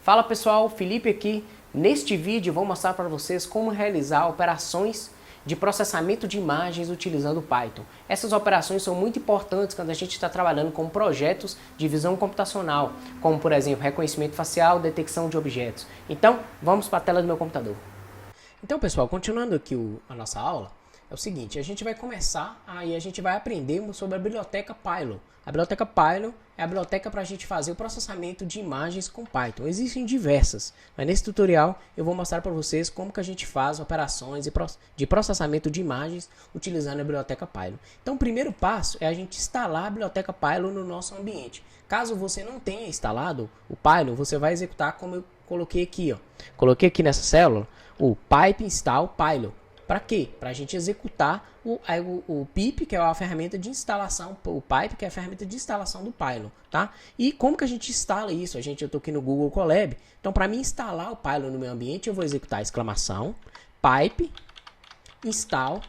Fala pessoal, Felipe aqui. Neste vídeo vou mostrar para vocês como realizar operações de processamento de imagens utilizando o Python. Essas operações são muito importantes quando a gente está trabalhando com projetos de visão computacional, como por exemplo reconhecimento facial, detecção de objetos. Então vamos para a tela do meu computador. Então pessoal, continuando aqui a nossa aula, é o seguinte, a gente vai começar e a gente vai aprender sobre a biblioteca Pylon. A biblioteca Pylon é a biblioteca para a gente fazer o processamento de imagens com Python. Existem diversas, mas nesse tutorial eu vou mostrar para vocês como que a gente faz operações de processamento de imagens utilizando a biblioteca Pylon. Então o primeiro passo é a gente instalar a biblioteca Pylon no nosso ambiente. Caso você não tenha instalado o Pylon, você vai executar como eu coloquei aqui. Coloquei aqui nessa célula o pipe install Pylon. Para quê? Para a gente executar o pip, que é a ferramenta de instalação, o pipe, que é a ferramenta de instalação do Pylon, tá? E como que a gente instala isso? Eu estou aqui no Google Colab, então para mim instalar o Pylon no meu ambiente, eu vou executar exclamação, pipe, install,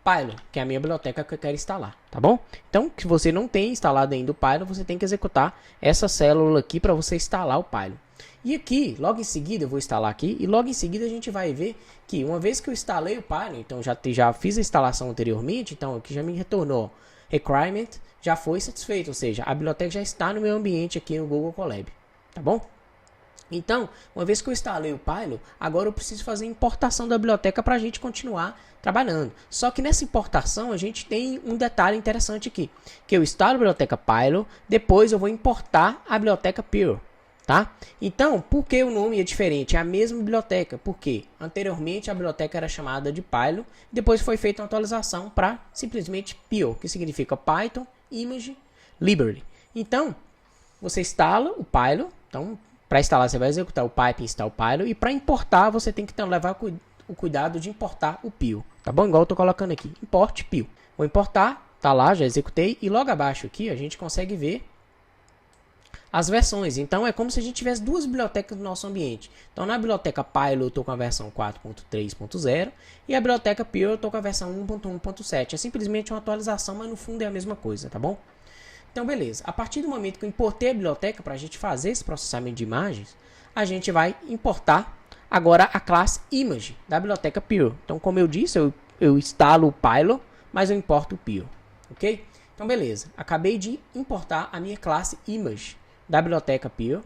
Pylon, que é a minha biblioteca que eu quero instalar, tá bom? Então, se você não tem instalado ainda o Pylon, você tem que executar essa célula aqui para você instalar o Pylon. E aqui, logo em seguida, eu vou instalar aqui, e logo em seguida a gente vai ver que uma vez que eu instalei o Pylon, então já fiz a instalação anteriormente, então aqui já me retornou requirement, já foi satisfeito, ou seja, a biblioteca já está no meu ambiente aqui no Google Colab, tá bom? Então, uma vez que eu instalei o Pylon, agora eu preciso fazer a importação da biblioteca para a gente continuar trabalhando. Só que nessa importação a gente tem um detalhe interessante aqui, que eu instalo a biblioteca Pylon, depois eu vou importar a biblioteca Pure. Tá? Então, por que o nome é diferente? É a mesma biblioteca, porque anteriormente a biblioteca era chamada de Pylon, depois foi feita uma atualização para simplesmente Pure, que significa Python Image Library. Então, você instala o Pylon, então para instalar você vai executar o pipe install Pylon, e para importar você tem que levar o cuidado de importar o Pure, tá bom? Igual eu estou colocando aqui, import Pure. Vou importar, tá lá, já executei, e logo abaixo aqui a gente consegue ver as versões. Então é como se a gente tivesse duas bibliotecas no nosso ambiente. Então na biblioteca Pylon eu estou com a versão 4.3.0 e a biblioteca Pure eu estou com a versão 1.1.7. É simplesmente uma atualização, mas no fundo é a mesma coisa, tá bom? Então beleza, a partir do momento que eu importei a biblioteca para a gente fazer esse processamento de imagens, a gente vai importar agora a classe Image da biblioteca Pure. Então como eu disse, eu instalo o Pylon, mas eu importo o Pure, ok? Então beleza, acabei de importar a minha classe Image da biblioteca Pure,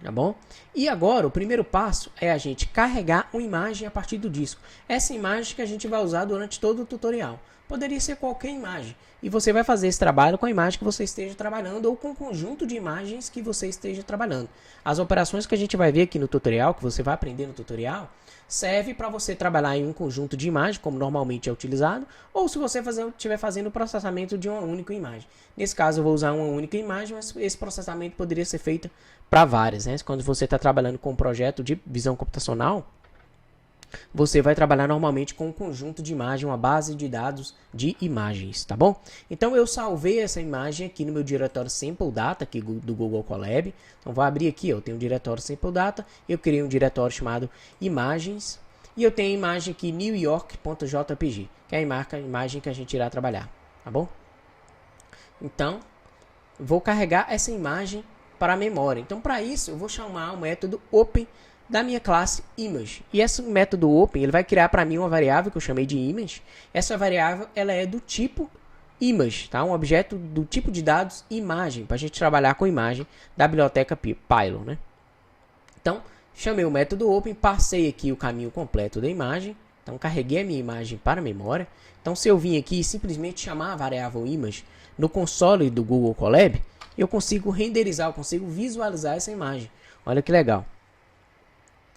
tá bom? E agora o primeiro passo é a gente carregar uma imagem a partir do disco. Essa imagem que a gente vai usar durante todo o tutorial. Poderia ser qualquer imagem. E você vai fazer esse trabalho com a imagem que você esteja trabalhando ou com o conjunto de imagens que você esteja trabalhando. As operações que a gente vai ver aqui no tutorial, que você vai aprender no tutorial, serve para você trabalhar em um conjunto de imagens, como normalmente é utilizado, ou se você estiver fazendo o processamento de uma única imagem. Nesse caso eu vou usar uma única imagem, mas esse processamento poderia ser feito para várias, né? Quando você está trabalhando com um projeto de visão computacional, você vai trabalhar normalmente com um conjunto de imagem, uma base de dados de imagens, tá bom? Então eu salvei essa imagem aqui no meu diretório Sample Data, aqui do Google Colab. Então vou abrir aqui, eu tenho um diretório Sample Data, eu criei um diretório chamado Imagens, e eu tenho a imagem aqui newyork.jpg, que é a imagem que a gente irá trabalhar, tá bom? Então, vou carregar essa imagem para a memória. Então para isso, eu vou chamar o método open da minha classe image. E esse método open, ele vai criar para mim uma variável que eu chamei de image. Essa variável, ela é do tipo image, tá? Um objeto do tipo de dados imagem, para a gente trabalhar com imagem da biblioteca Pylon, né? Então, chamei o método open, passei aqui o caminho completo da imagem. Então, carreguei a minha imagem para a memória. Então, se eu vim aqui e simplesmente chamar a variável image no console do Google Colab, eu consigo renderizar, eu consigo visualizar essa imagem. Olha que legal.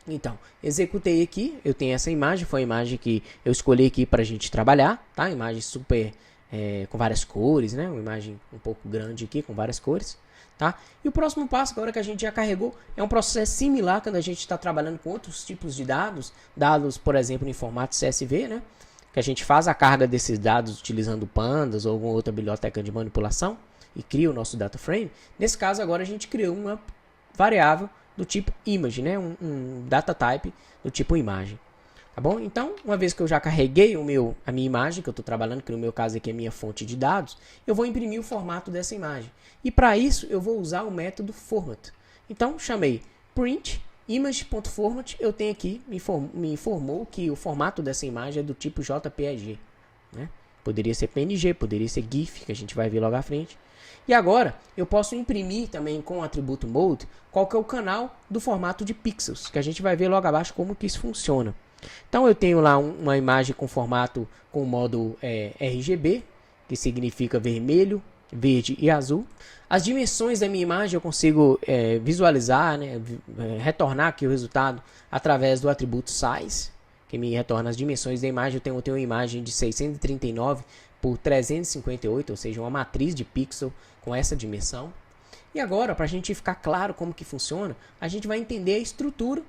Então, executei aqui, eu tenho essa imagem, foi a imagem que eu escolhi aqui para a gente trabalhar, tá? Imagem super, com várias cores, né? Uma imagem um pouco grande aqui, com várias cores, tá? E o próximo passo, agora que a gente já carregou, é um processo similar quando a gente está trabalhando com outros tipos de dados, por exemplo, em formato CSV, né? Que a gente faz a carga desses dados utilizando pandas ou alguma outra biblioteca de manipulação e cria o nosso data frame. Nesse caso, agora a gente criou uma variável do tipo image, né? Um data type do tipo imagem, tá bom? Então, uma vez que eu já carreguei a minha imagem, que eu estou trabalhando, que no meu caso aqui é a minha fonte de dados, eu vou imprimir o formato dessa imagem. E para isso, eu vou usar o método format. Então, chamei print image.format, eu tenho aqui, me informou que o formato dessa imagem é do tipo JPEG, né? Poderia ser PNG, poderia ser GIF, que a gente vai ver logo à frente. E agora, eu posso imprimir também com o atributo mode qual que é o canal do formato de pixels, que a gente vai ver logo abaixo como que isso funciona. Então eu tenho lá uma imagem com formato com o modo RGB, que significa vermelho, verde e azul. As dimensões da minha imagem eu consigo visualizar, né, retornar aqui o resultado através do atributo size, que me retorna as dimensões da imagem. Eu tenho uma imagem de 639 por 358, ou seja, uma matriz de pixel com essa dimensão. E agora, para a gente ficar claro como que funciona, a gente vai entender a estrutura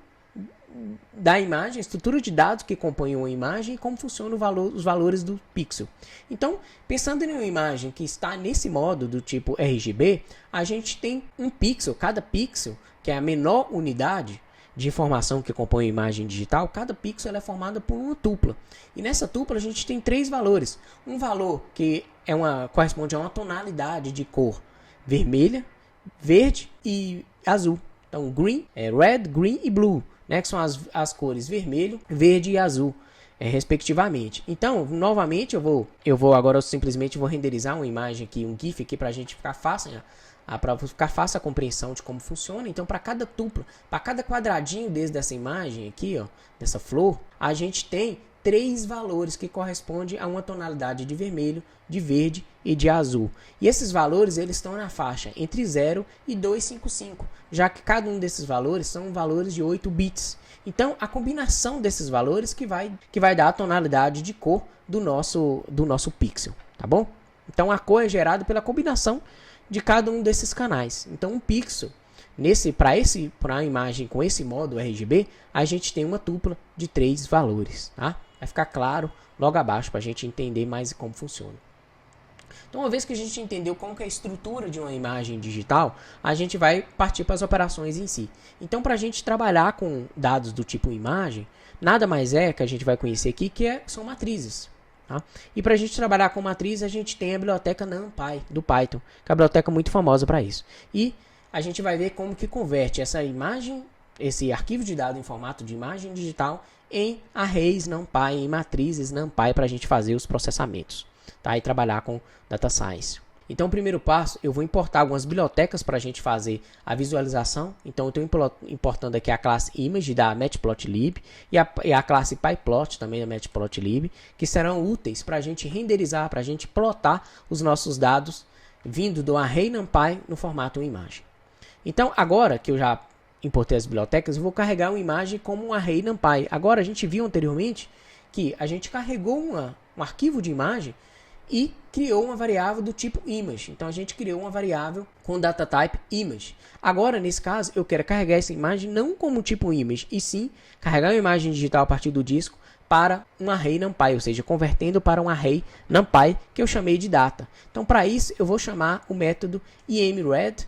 da imagem, a estrutura de dados que compõem uma imagem e como funcionam os valores do pixel. Então, pensando em uma imagem que está nesse modo do tipo RGB, a gente tem um pixel, cada pixel, que é a menor unidade de informação que compõe a imagem digital, cada pixel é formada por uma tupla. E nessa tupla a gente tem três valores. Um valor que corresponde a uma tonalidade de cor vermelha, verde e azul. Então, green, red, green e blue, né, que são as cores vermelho, verde e azul, respectivamente. Então, novamente, eu simplesmente vou renderizar uma imagem aqui, um GIF aqui, para a gente ficar fácil, para ficar fácil a compreensão de como funciona. Então, para cada tupla, para cada quadradinho dessa imagem aqui, ó, dessa flor, a gente tem três valores que correspondem a uma tonalidade de vermelho, de verde e de azul. E esses valores eles estão na faixa entre 0 e 255, já que cada um desses valores são valores de 8 bits. Então, a combinação desses valores que vai dar a tonalidade de cor do nosso pixel, tá bom? Então, a cor é gerada pela combinação de cada um desses canais. Então, um pixel, para a imagem com esse modo RGB, a gente tem uma tupla de 3 valores, tá? Vai ficar claro logo abaixo para a gente entender mais como funciona. Então, uma vez que a gente entendeu como que é a estrutura de uma imagem digital, a gente vai partir para as operações em si. Então, para a gente trabalhar com dados do tipo imagem, nada mais é que a gente vai conhecer aqui são matrizes. Tá? E para a gente trabalhar com matriz, a gente tem a biblioteca NumPy do Python, que é uma biblioteca muito famosa para isso. E a gente vai ver como que converte essa imagem, esse arquivo de dados em formato de imagem digital, em arrays NumPy, em matrizes NumPy, para a gente fazer os processamentos, tá? E trabalhar com Data Science. Então, o primeiro passo, eu vou importar algumas bibliotecas para a gente fazer a visualização. Então, eu estou importando aqui a classe Image da Matplotlib e a classe PyPlot também da Matplotlib, que serão úteis para a gente renderizar, para a gente plotar os nossos dados vindo do array NumPy no formato imagem. Então, agora que eu já importei as bibliotecas, eu vou carregar uma imagem como um array NumPy. Agora, a gente viu anteriormente que a gente carregou um arquivo de imagem e criou uma variável do tipo image. Então, a gente criou uma variável com data type image. Agora, nesse caso, eu quero carregar essa imagem não como tipo image, e sim carregar uma imagem digital a partir do disco para um array NumPy, ou seja, convertendo para um array NumPy que eu chamei de data. Então, para isso, eu vou chamar o método imRead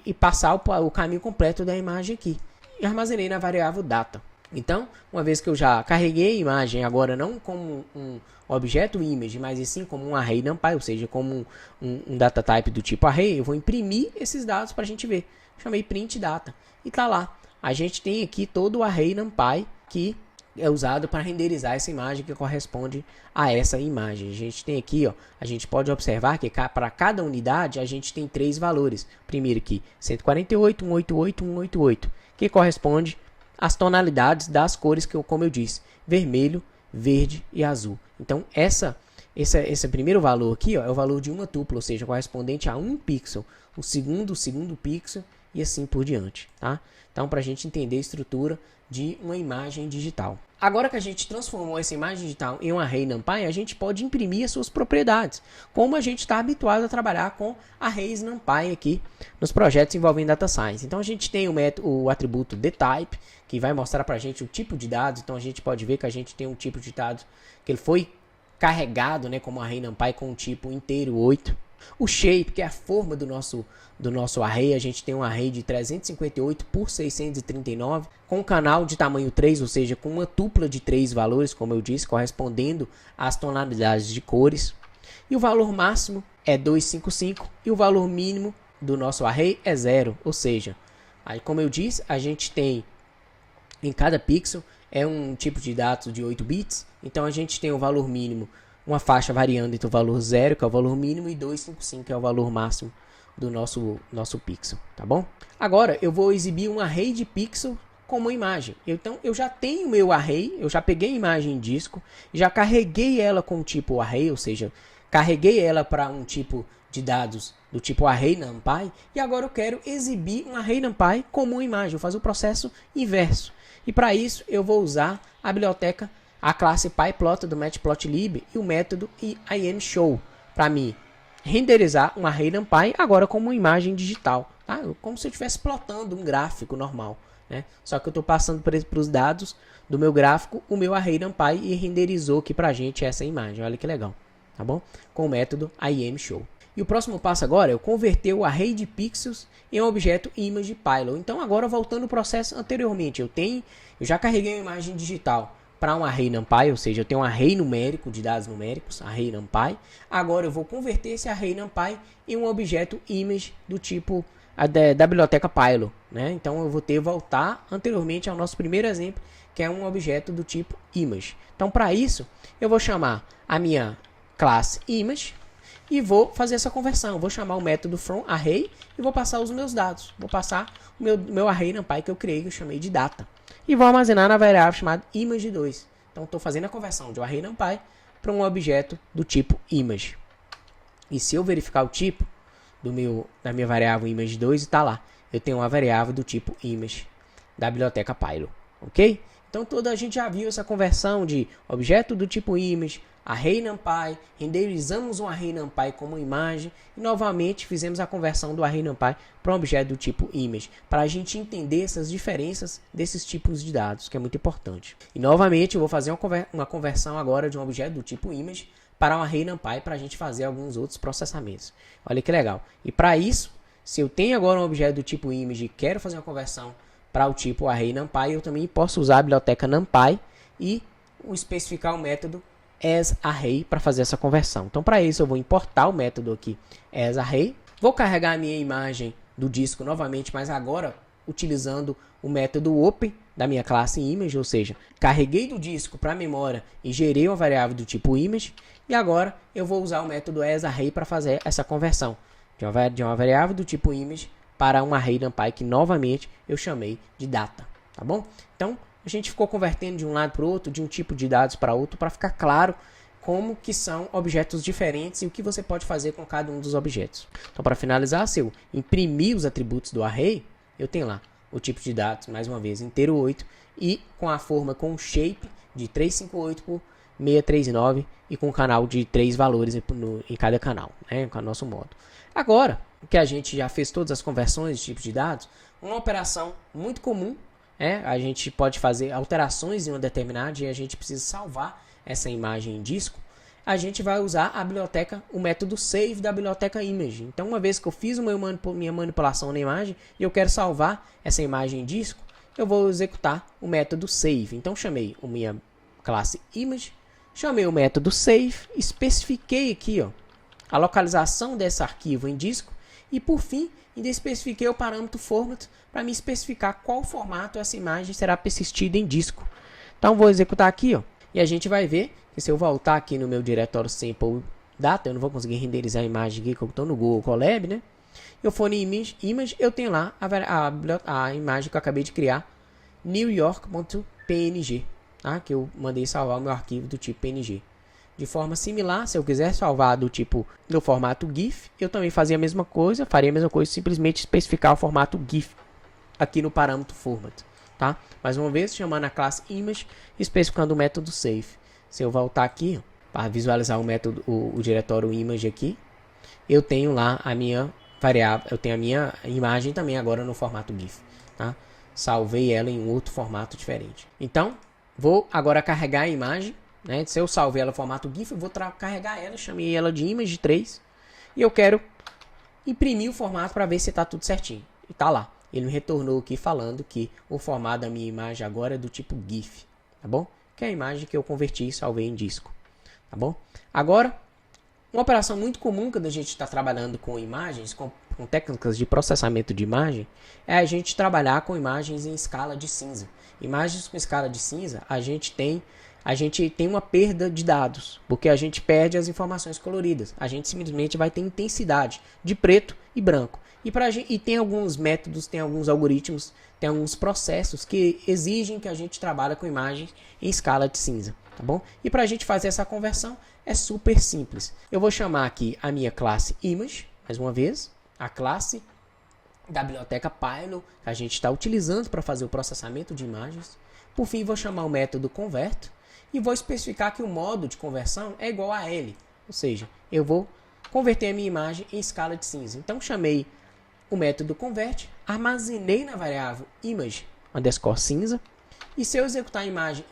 e passar o caminho completo da imagem aqui. E armazenei na variável data. Então, uma vez que eu já carreguei a imagem, agora não como um objeto image, mas e sim como um array NumPy, ou seja, como um data type do tipo array, eu vou imprimir esses dados para a gente ver. Chamei print data. E tá lá. A gente tem aqui todo o array NumPy que é usado para renderizar essa imagem que corresponde a essa imagem. A gente tem aqui, ó, a gente pode observar que para cada unidade a gente tem três valores. Primeiro aqui, 148, 188, 188, que corresponde às tonalidades das cores que como eu disse, vermelho, verde e azul. Então, esse primeiro valor aqui, ó, é o valor de uma tupla, ou seja, correspondente a um pixel. O segundo pixel e assim por diante, tá? Então, para a gente entender a estrutura de uma imagem digital. Agora que a gente transformou essa imagem digital em um array NumPy, a gente pode imprimir as suas propriedades, como a gente está habituado a trabalhar com arrays NumPy aqui nos projetos envolvendo Data Science. Então, a gente tem o atributo dtype, que vai mostrar para a gente o tipo de dados. Então, a gente pode ver que a gente tem um tipo de dados que ele foi carregado, né, como array NumPy com um tipo inteiro 8. O shape, que é a forma do nosso array, a gente tem um array de 358 por 639, com um canal de tamanho 3, ou seja, com uma tupla de 3 valores, como eu disse, correspondendo às tonalidades de cores. E o valor máximo é 255 e o valor mínimo do nosso array é 0, ou seja, Aí, como eu disse, a gente tem em cada pixel é um tipo de dados de 8 bits, então a gente tem o valor mínimo, uma faixa variando entre o valor 0, que é o valor mínimo, e 255, que é o valor máximo do nosso pixel, tá bom? Agora eu vou exibir um array de pixel como imagem. Então eu já tenho meu array, eu já peguei a imagem em disco, já carreguei ela com o tipo array, ou seja, carreguei ela para um tipo de dados do tipo array numpy, e agora eu quero exibir um array numpy como uma imagem, eu vou fazer o processo inverso. E para isso eu vou usar a biblioteca, a classe pyplot do matplotlib e o método imshow para me renderizar um array numpy agora como uma imagem digital, tá? Como se eu estivesse plotando um gráfico normal, né? Só que eu estou passando para os dados do meu gráfico o meu array numpy e renderizou aqui para a gente essa imagem. Olha que legal, tá bom? Com o método imshow. E o próximo passo agora é eu converter o array de pixels em um objeto image_pylon. Então agora voltando ao processo anteriormente, eu já carreguei uma imagem digital para um array numpy, ou seja, eu tenho um array numérico de dados numéricos, array numpy. Agora eu vou converter esse array numpy em um objeto image do tipo da biblioteca Pylon, né? Então eu vou ter que voltar anteriormente ao nosso primeiro exemplo, que é um objeto do tipo image. Então para isso eu vou chamar a minha classe image e vou fazer essa conversão. Vou chamar o método fromArray e vou passar os meus dados. Vou passar o meu array numpy que eu criei, que eu chamei de data. E vou armazenar na variável chamada image2. Então estou fazendo a conversão de um array numpy para um objeto do tipo image. E se eu verificar o tipo da minha variável image2, está lá. Eu tenho uma variável do tipo image da biblioteca Pylon. Ok? Então a gente já viu essa conversão de objeto do tipo image, array numpy, renderizamos um array numpy como imagem e novamente fizemos a conversão do array numpy para um objeto do tipo image, para a gente entender essas diferenças desses tipos de dados, que é muito importante. E novamente eu vou fazer uma conversão agora de um objeto do tipo image para um array numpy para a gente fazer alguns outros processamentos. Olha que legal. E para isso, se eu tenho agora um objeto do tipo image e quero fazer uma conversão para o tipo array numpy, eu também posso usar a biblioteca numpy e especificar o método asArray para fazer essa conversão. Então para isso eu vou importar o método aqui asArray, vou carregar a minha imagem do disco novamente, mas agora utilizando o método open da minha classe image, ou seja, carreguei do disco para a memória e gerei uma variável do tipo image, e agora eu vou usar o método asArray para fazer essa conversão de uma variável do tipo image para um array numpy que novamente eu chamei de data, tá bom? Então a gente ficou convertendo de um lado para o outro, de um tipo de dados para outro, para ficar claro como que são objetos diferentes e o que você pode fazer com cada um dos objetos. Então, para finalizar, se eu imprimir os atributos do array, eu tenho lá o tipo de dados, mais uma vez, inteiro 8, e com a forma com shape de 358 por 639 e com um canal de 3 valores em cada canal, né, com o nosso modo. Agora, que a gente já fez todas as conversões de tipos de dados, uma operação muito comum, a gente pode fazer alterações em uma determinada e a gente precisa salvar essa imagem em disco, a gente vai usar a biblioteca, o método save da biblioteca image. Então, uma vez que eu fiz minha manipulação na imagem e eu quero salvar essa imagem em disco, eu vou executar o método save. Então, chamei a minha classe image, chamei o método save, especifiquei aqui a localização desse arquivo em disco e, por fim, ainda especifiquei o parâmetro format para me especificar qual formato essa imagem será persistida em disco. Então, vou executar aqui, e a gente vai ver que se eu voltar aqui no meu diretório sample data, eu não vou conseguir renderizar a imagem aqui, que eu estou no Google Colab, né? Eu for em image, eu tenho lá a imagem que eu acabei de criar, newyork.png, tá? Que eu mandei salvar o meu arquivo do tipo PNG. De forma similar, se eu quiser salvar do formato GIF, eu também faria a mesma coisa, simplesmente especificar o formato GIF aqui no parâmetro format, tá? Mais uma vez, chamando a classe image, especificando o método save. Se eu voltar aqui, para visualizar o diretório image aqui, eu tenho lá a minha variável, eu tenho a minha imagem também agora no formato GIF, tá? Salvei ela em um outro formato diferente. Então, vou agora carregar a imagem, né? Se eu salvei ela no formato GIF, eu vou carregar ela, chamei ela de image 3 e eu quero imprimir o formato para ver se está tudo certinho. E tá lá. Ele me retornou aqui falando que o formato da minha imagem agora é do tipo GIF, tá bom? Que é a imagem que eu converti e salvei em disco, tá bom? Agora, uma operação muito comum quando a gente está trabalhando com imagens, com com técnicas de processamento de imagem, é a gente trabalhar com imagens em escala de cinza. Imagens com escala de cinza, a gente tem uma perda de dados, porque a gente perde as informações coloridas. A gente simplesmente vai ter intensidade de preto e branco. E tem alguns métodos, tem alguns algoritmos, tem alguns processos que exigem que a gente trabalhe com imagens em escala de cinza, tá bom? E para a gente fazer essa conversão é super simples. Eu vou chamar aqui a minha classe Image, mais uma vez, a classe da biblioteca Pylon, que a gente está utilizando para fazer o processamento de imagens. Por fim, vou chamar o método Convert e vou especificar que o modo de conversão é igual a L, ou seja, eu vou converter a minha imagem em escala de cinza. Então, chamei o método Convert, armazenei na variável image_cinza, e se eu executar a imagem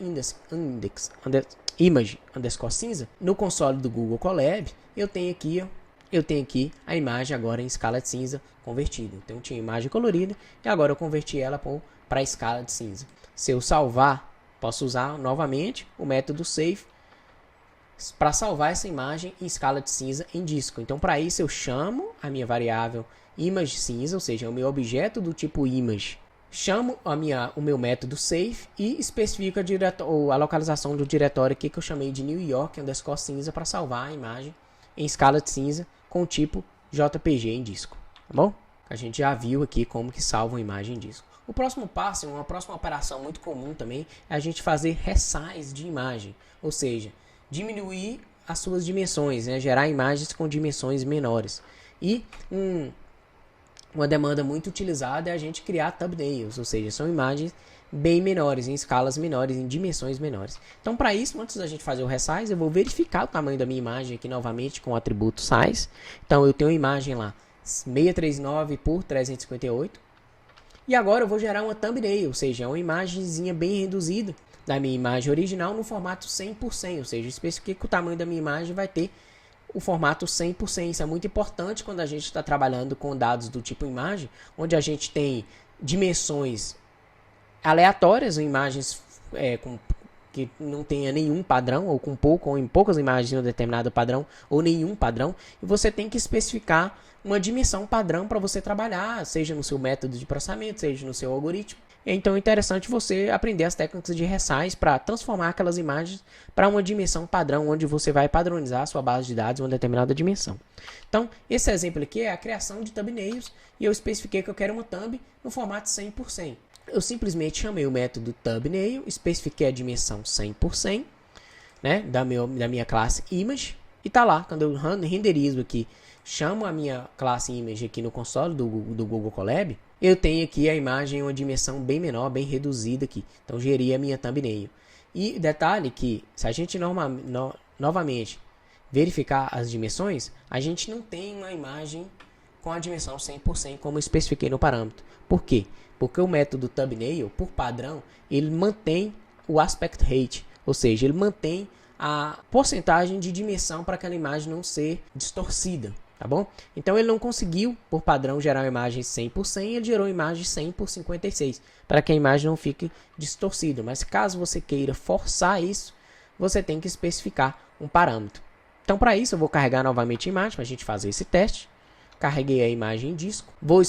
image_cinza no console do Google Colab, eu tenho aqui a imagem agora em escala de cinza convertida. Então, eu tinha imagem colorida e agora eu converti ela para a escala de cinza. Se eu salvar, posso usar novamente o método save para salvar essa imagem em escala de cinza em disco. Então, para isso, eu chamo a minha variável image cinza, ou seja, o meu objeto do tipo image. Chamo o meu método save e especifico a localização do diretório aqui que eu chamei de New York_cinza para salvar a imagem em escala de cinza com o tipo JPG em disco, tá bom? A gente já viu aqui como que salva uma imagem em disco. O próximo passo, uma próxima operação muito comum também, é a gente fazer resize de imagem, ou seja, diminuir as suas dimensões, né? Gerar imagens com dimensões menores. E uma demanda muito utilizada é a gente criar thumbnails, ou seja, são imagens bem menores, em escalas menores, em dimensões menores. Então, para isso, antes da gente fazer o resize, eu vou verificar o tamanho da minha imagem aqui novamente com o atributo size. Então, eu tenho uma imagem lá, 639 por 358. E agora eu vou gerar uma thumbnail, ou seja, uma imagenzinha bem reduzida da minha imagem original no formato 100%, ou seja, eu especifiquei que o tamanho da minha imagem vai ter o formato 100%. Isso é muito importante quando a gente está trabalhando com dados do tipo imagem, onde a gente tem dimensões aleatórias, ou imagens que não tenha nenhum padrão, ou com pouco, ou em poucas imagens em um determinado padrão, ou nenhum padrão, e você tem que especificar uma dimensão padrão para você trabalhar, seja no seu método de processamento, seja no seu algoritmo. Então é interessante você aprender as técnicas de resize para transformar aquelas imagens para uma dimensão padrão, onde você vai padronizar a sua base de dados em uma determinada dimensão. Então, esse exemplo aqui é a criação de thumbnails, e eu especifiquei que eu quero uma thumb no formato 100%. Eu simplesmente chamei o método thumbnail, especifiquei a dimensão 100%, né, da minha classe image, e tá lá, quando eu renderizo aqui, chamo a minha classe image aqui no console do Google Colab, eu tenho aqui a imagem em uma dimensão bem menor, bem reduzida aqui. Então, gerei a minha thumbnail. E detalhe que, se a gente novamente verificar as dimensões, a gente não tem uma imagem com a dimensão 100% como eu especifiquei no parâmetro. Por quê? Porque o método thumbnail, por padrão, ele mantém o aspect rate, ou seja, ele mantém a porcentagem de dimensão para aquela imagem não ser distorcida, tá bom? Então ele não conseguiu, por padrão, gerar uma imagem 100%, ele gerou uma imagem 100 por 56, para que a imagem não fique distorcida. Mas caso você queira forçar isso, você tem que especificar um parâmetro. Então, para isso, eu vou carregar novamente a imagem, para a gente fazer esse teste. Carreguei a imagem em disco. Vou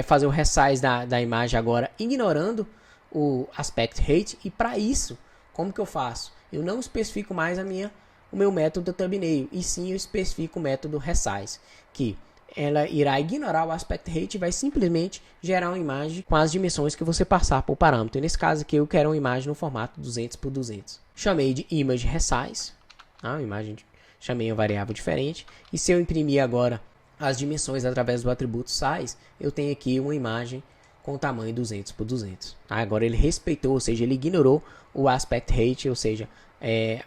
fazer o resize da imagem agora, ignorando o aspect rate. E para isso, como que eu faço? Eu não especifico mais o meu método thumbnail, e sim eu especifico o método resize, que ela irá ignorar o aspect rate e vai simplesmente gerar uma imagem com as dimensões que você passar por parâmetro. E nesse caso aqui, eu quero uma imagem no formato 200 por 200. Chamei de image resize, tá? Chamei uma variável diferente. E se eu imprimir agora as dimensões através do atributo size, eu tenho aqui uma imagem com tamanho 200 por 200. Tá? Agora ele respeitou, ou seja, ele ignorou o aspect rate, ou seja,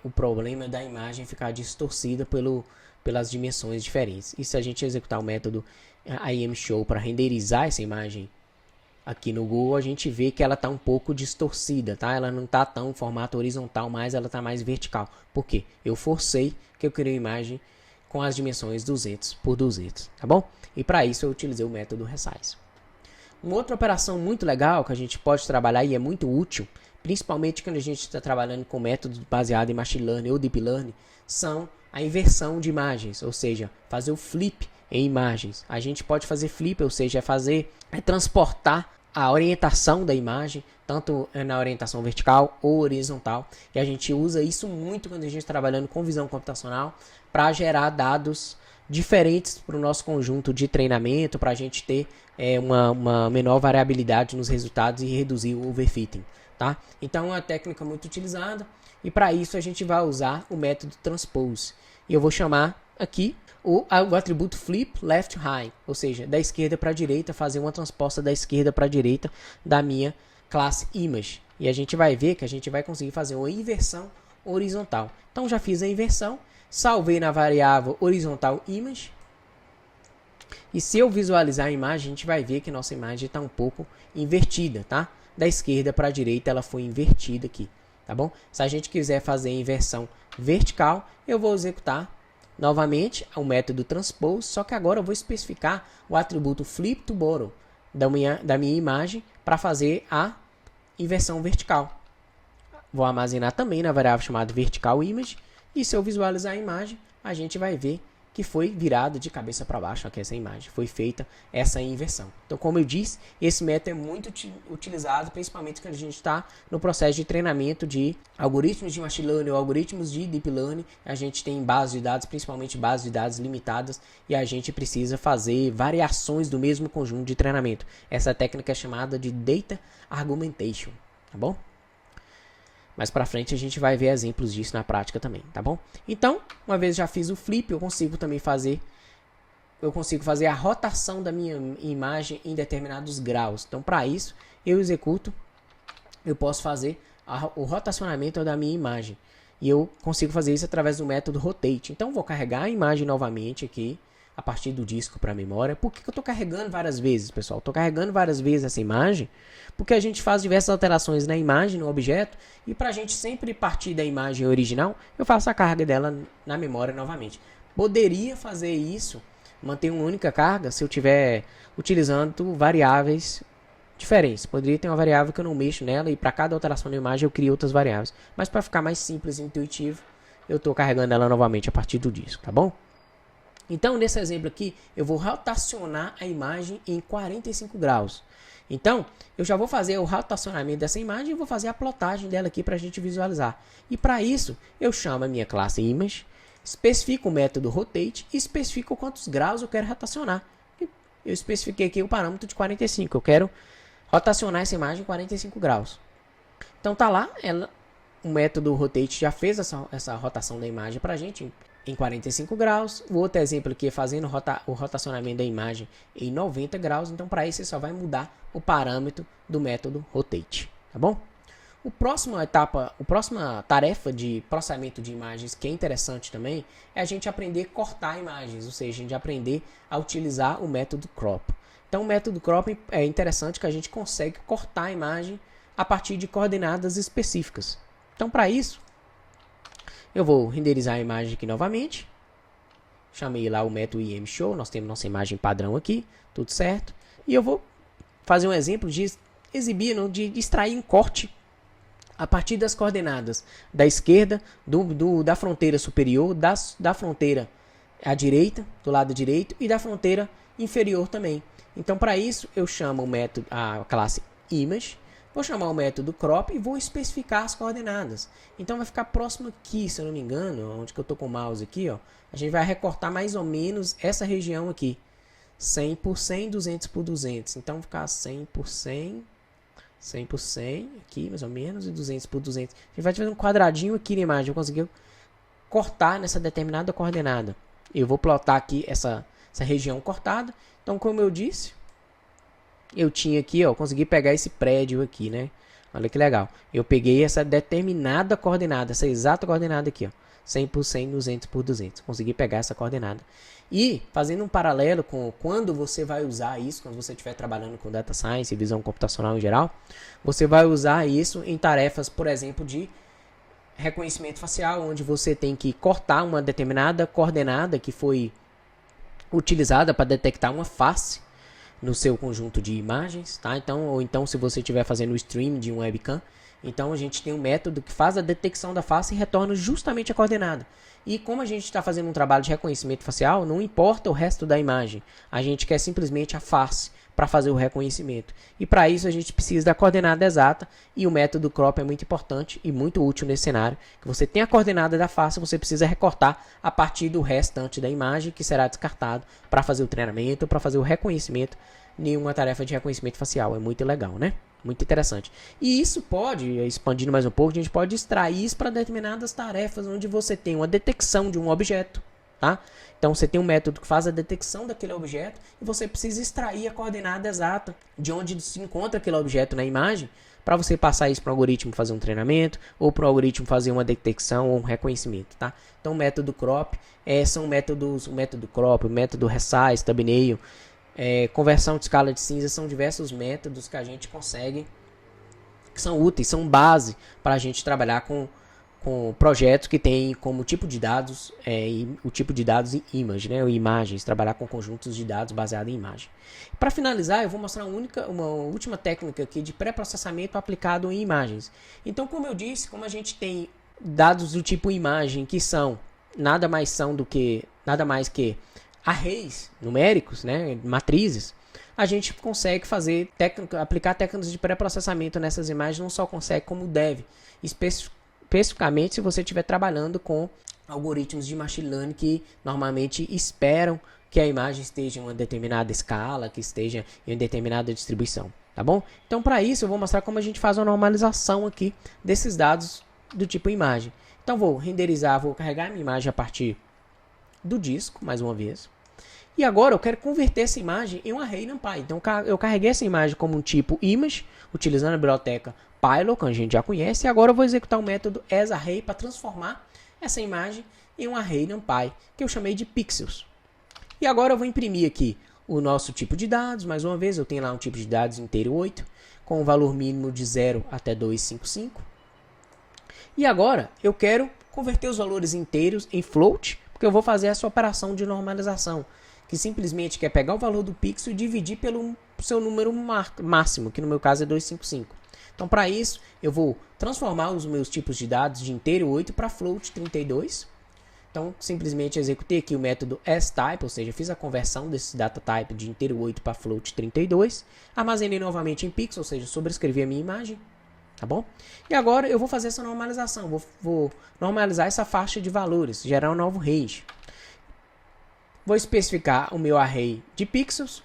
o problema da imagem ficar distorcida pelas dimensões diferentes. E se a gente executar o método imshow para renderizar essa imagem aqui no Google, a gente vê que ela está um pouco distorcida, tá? Ela não está tão em formato horizontal, mas ela está mais vertical. Por quê? Eu forcei que eu criei uma imagem com as dimensões 200 por 200, tá bom? E para isso eu utilizei o método resize. Uma outra operação muito legal que a gente pode trabalhar e é muito útil, principalmente quando a gente está trabalhando com métodos baseados em Machine Learning ou Deep Learning, são a inversão de imagens, ou seja, fazer o flip em imagens. A gente pode fazer flip, ou seja, transportar a orientação da imagem, tanto na orientação vertical ou horizontal. E a gente usa isso muito quando a gente está trabalhando com visão computacional para gerar dados diferentes para o nosso conjunto de treinamento, para a gente ter uma menor variabilidade nos resultados e reduzir o overfitting. Tá? Então é uma técnica muito utilizada e para isso a gente vai usar o método transpose. E eu vou chamar aqui o atributo flip left right, ou seja, da esquerda para a direita, fazer uma transposta da esquerda para a direita da minha classe image. E a gente vai ver que a gente vai conseguir fazer uma inversão horizontal. Então já fiz a inversão, salvei na variável horizontal image. E se eu visualizar a imagem, a gente vai ver que nossa imagem está um pouco invertida, tá? Da esquerda para a direita ela foi invertida aqui, tá bom? Se a gente quiser fazer a inversão vertical, eu vou executar novamente o método transpose, só que agora eu vou especificar o atributo flip to bottom da minha imagem para fazer a inversão vertical. Vou armazenar também na variável chamada vertical image, e se eu visualizar a imagem, a gente vai ver que foi virada de cabeça para baixo aqui essa imagem, foi feita essa inversão. Então, como eu disse, esse método é muito utilizado, principalmente quando a gente está no processo de treinamento de algoritmos de machine learning ou algoritmos de deep learning. A gente tem bases de dados, principalmente bases de dados limitadas, e a gente precisa fazer variações do mesmo conjunto de treinamento. Essa técnica é chamada de data argumentation, tá bom? Mais para frente a gente vai ver exemplos disso na prática também, tá bom? Então, uma vez já fiz o flip, eu consigo fazer a rotação da minha imagem em determinados graus. Então, para isso, eu posso fazer o rotacionamento da minha imagem. E eu consigo fazer isso através do método rotate. Então, vou carregar a imagem novamente aqui, a partir do disco para a memória. Por que eu estou carregando várias vezes, pessoal? Estou carregando várias vezes essa imagem porque a gente faz diversas alterações na imagem, no objeto, e para a gente sempre partir da imagem original, eu faço a carga dela na memória novamente. Poderia fazer isso, manter uma única carga, se eu estiver utilizando variáveis diferentes. Poderia ter uma variável que eu não mexo nela e para cada alteração da imagem eu crio outras variáveis. Mas para ficar mais simples e intuitivo, eu estou carregando ela novamente a partir do disco, tá bom? Então, nesse exemplo aqui, eu vou rotacionar a imagem em 45 graus. Então, eu já vou fazer o rotacionamento dessa imagem e vou fazer a plotagem dela aqui para a gente visualizar. E para isso, eu chamo a minha classe image, especifico o método rotate e especifico quantos graus eu quero rotacionar. Eu especifiquei aqui o parâmetro de 45. Eu quero rotacionar essa imagem em 45 graus. Então, tá lá, o método rotate já fez essa rotação da imagem para a gente em 45 graus. O outro exemplo aqui é fazendo o rotacionamento da imagem em 90 graus. Então, para isso, você só vai mudar o parâmetro do método rotate, tá bom? A próxima tarefa de processamento de imagens que é interessante também é a gente aprender a cortar imagens, ou seja, a gente aprender a utilizar o método crop. Então, o método crop é interessante que a gente consegue cortar a imagem a partir de coordenadas específicas. Então, para isso, eu vou renderizar a imagem aqui novamente. Chamei lá o método imshow, nós temos nossa imagem padrão aqui, tudo certo. E eu vou fazer um exemplo de exibir, de extrair um corte a partir das coordenadas da esquerda, da fronteira superior, da fronteira à direita, do lado direito, e da fronteira inferior também. Então, para isso, eu chamo a classe image, vou chamar o método crop e vou especificar as coordenadas. Então, vai ficar próximo aqui, se eu não me engano, onde que eu estou com o mouse aqui, ó, a gente vai recortar mais ou menos essa região aqui. 100 por 100, 200 por 200. Então, vai ficar 100 por 100, 100 por 100, aqui mais ou menos, e 200 por 200. A gente vai fazer um quadradinho aqui na imagem. Eu consegui cortar nessa determinada coordenada. Eu vou plotar aqui essa região cortada. Então, como eu disse, eu tinha aqui, ó, consegui pegar esse prédio aqui, né? Olha que legal. Eu peguei essa determinada coordenada, essa exata coordenada aqui, ó. 100 por 100, 200 por 200. Consegui pegar essa coordenada. E, fazendo um paralelo com quando você vai usar isso, quando você estiver trabalhando com Data Science e visão computacional em geral, você vai usar isso em tarefas, por exemplo, de reconhecimento facial, onde você tem que cortar uma determinada coordenada que foi utilizada para detectar uma face no seu conjunto de imagens, tá? Então, ou então, se você estiver fazendo o stream de um webcam, Então a gente tem um método que faz a detecção da face e retorna justamente a coordenada. E como a gente está fazendo um trabalho de reconhecimento facial, não importa o resto da imagem, a gente quer simplesmente a face para fazer o reconhecimento. E para isso a gente precisa da coordenada exata, e o método crop é muito importante e muito útil nesse cenário, que você tem a coordenada da face, você precisa recortar a partir do restante da imagem, que será descartado para fazer o treinamento, para fazer o reconhecimento em uma tarefa de reconhecimento facial. É muito legal, né? Muito interessante. E isso pode, expandindo mais um pouco, a gente pode extrair isso para determinadas tarefas onde você tem uma detecção de um objeto, tá? Então você tem um método que faz a detecção daquele objeto e você precisa extrair a coordenada exata de onde se encontra aquele objeto na imagem para você passar isso para o algoritmo fazer um treinamento ou para o algoritmo fazer uma detecção ou um reconhecimento, tá? Então o método crop são métodos, o método crop, o método resize, thumbnail, conversão de escala de cinza, são diversos métodos que a gente consegue, que são úteis, são base para a gente trabalhar com projetos que tem como tipo de dados o tipo de dados em image, né, ou imagens, trabalhar com conjuntos de dados baseados em imagem. Para finalizar, eu vou mostrar uma última técnica aqui de pré-processamento aplicado em imagens. Então, como eu disse, como a gente tem dados do tipo imagem, que são nada mais que arrays numéricos, né, matrizes, a gente consegue aplicar técnicas de pré-processamento nessas imagens, não só consegue como deve, especificamente se você estiver trabalhando com algoritmos de machine learning que normalmente esperam que a imagem esteja em uma determinada escala, que esteja em uma determinada distribuição, tá bom? Então, para isso, eu vou mostrar como a gente faz a normalização aqui desses dados do tipo imagem. Então, vou renderizar, vou carregar a minha imagem a partir do disco, mais uma vez. E agora eu quero converter essa imagem em um array NumPy. Então eu carreguei essa imagem como um tipo image, utilizando a biblioteca Pylor, que a gente já conhece. E agora eu vou executar o método asArray para transformar essa imagem em um array NumPy, que eu chamei de pixels. E agora eu vou imprimir aqui o nosso tipo de dados. Mais uma vez, eu tenho lá um tipo de dados inteiro 8, com o valor mínimo de 0 até 255. E agora eu quero converter os valores inteiros em float, porque eu vou fazer essa operação de normalização, que simplesmente quer pegar o valor do pixel e dividir pelo seu número máximo, que no meu caso é 255. Então, para isso, eu vou transformar os meus tipos de dados de inteiro 8 para float 32. Então, simplesmente executei aqui o método astype, ou seja, fiz a conversão desse data type de inteiro 8 para float 32. Armazenei novamente em pixel, ou seja, sobrescrevi a minha imagem. Tá bom? E agora eu vou fazer essa normalização. Vou normalizar essa faixa de valores, gerar um novo range. Vou especificar o meu array de pixels,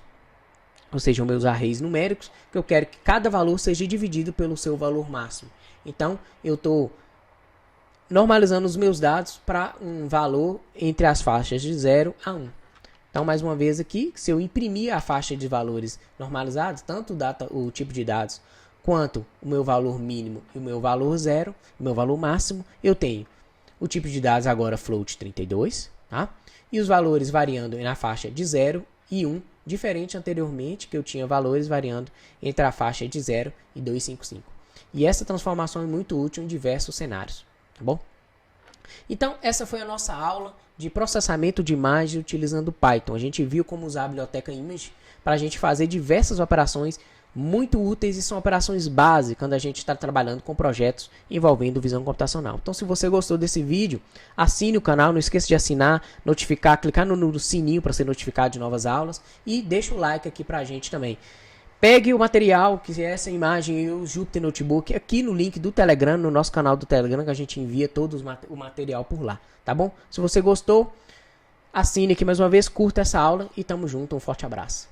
ou seja, os meus arrays numéricos, que eu quero que cada valor seja dividido pelo seu valor máximo. Então, eu estou normalizando os meus dados para um valor entre as faixas de 0 a 1. Então, mais uma vez aqui, se eu imprimir a faixa de valores normalizados, tanto o tipo de dados, quanto o meu valor mínimo e o meu valor 0, o meu valor máximo, eu tenho o tipo de dados agora float 32, tá? E os valores variando na faixa de 0 e 1, diferente anteriormente, que eu tinha valores variando entre a faixa de 0 e 255. E essa transformação é muito útil em diversos cenários, tá bom? Então, essa foi a nossa aula de processamento de imagem utilizando Python. A gente viu como usar a biblioteca Image para a gente fazer diversas operações muito úteis, e são operações básicas quando a gente está trabalhando com projetos envolvendo visão computacional. Então, se você gostou desse vídeo, assine o canal, não esqueça de assinar, notificar, clicar no sininho para ser notificado de novas aulas e deixa o like aqui para a gente também. Pegue o material, que é essa imagem e o Jupyter Notebook, aqui no link do Telegram, no nosso canal do Telegram, que a gente envia todo o material por lá, tá bom? Se você gostou, assine aqui mais uma vez, curta essa aula e tamo junto, um forte abraço.